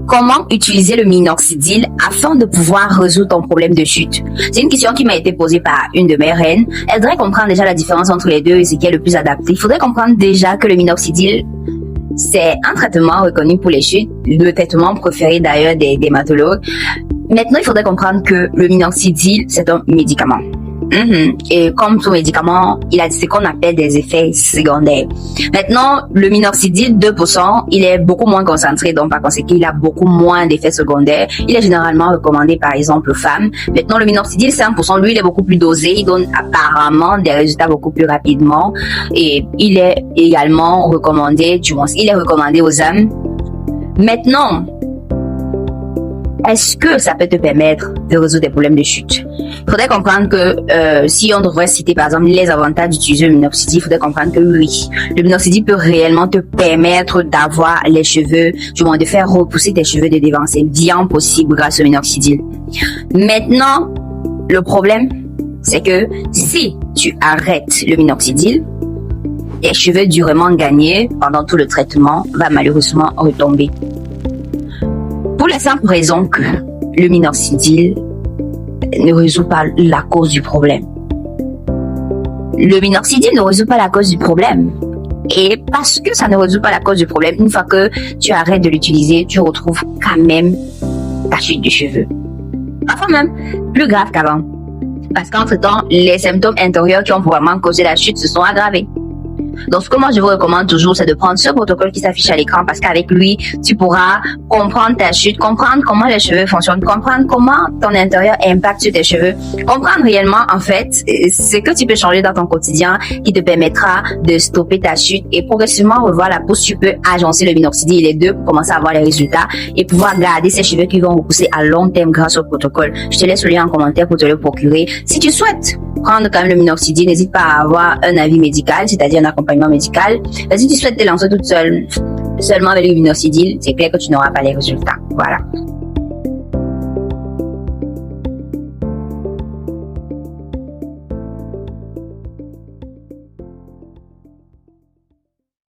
Comment utiliser le minoxidil afin de pouvoir résoudre ton problème de chute? C'est une question qui m'a été posée par une de mes reines. Elle devrait comprendre déjà la différence entre les deux et ce qui est le plus adapté. Il faudrait comprendre déjà que le minoxidil, c'est un traitement reconnu pour les chutes, le traitement préféré d'ailleurs des dermatologues. Maintenant, il faudrait comprendre que le minoxidil, c'est un médicament. Et comme tout médicament, il a ce qu'on appelle des effets secondaires. Maintenant, le minoxidil 2%, il est beaucoup moins concentré, donc par conséquent, il a beaucoup moins d'effets secondaires. Il est généralement recommandé, par exemple, aux femmes. Maintenant, le minoxidil 5%, lui, il est beaucoup plus dosé. Il donne apparemment des résultats beaucoup plus rapidement. Et il est également recommandé, du moins, il est recommandé aux hommes. Maintenant, est-ce que ça peut te permettre de résoudre des problèmes de chute? Il faudrait comprendre que si on devrait citer par exemple les avantages d'utiliser le minoxidil, il faudrait comprendre que oui, le minoxidil peut réellement te permettre d'avoir les cheveux, du moins de faire repousser tes cheveux de devant. C'est bien possible grâce au minoxidil. Maintenant, le problème, c'est que si tu arrêtes le minoxidil, tes cheveux durement gagnés pendant tout le traitement va malheureusement retomber. Pour la simple raison que le minoxidil ne résout pas la cause du problème. Le minoxidil ne résout pas la cause du problème. Et parce que ça ne résout pas la cause du problème, une fois que tu arrêtes de l'utiliser, tu retrouves quand même ta chute de cheveux. Parfois même plus grave qu'avant. Parce qu'entre-temps, les symptômes intérieurs qui ont probablement causé la chute se sont aggravés. Donc, ce que moi je vous recommande toujours, c'est de prendre ce protocole qui s'affiche à l'écran parce qu'avec lui, tu pourras comprendre ta chute, comprendre comment les cheveux fonctionnent, comprendre comment ton intérieur impacte sur tes cheveux, comprendre réellement, en fait, ce que tu peux changer dans ton quotidien qui te permettra de stopper ta chute et progressivement revoir la pousse. Tu peux agencer le minoxidil et les deux pour commencer à avoir les résultats et pouvoir garder ces cheveux qui vont repousser à long terme grâce au protocole. Je te laisse le lien en commentaire pour te le procurer. Si tu souhaites prendre quand même le minoxidil, n'hésite pas à avoir un avis médical, c'est-à-dire un accompagnement médical. Mais si tu souhaites te lancer toute seule, seulement avec le minoxidil, c'est clair que tu n'auras pas les résultats. Voilà.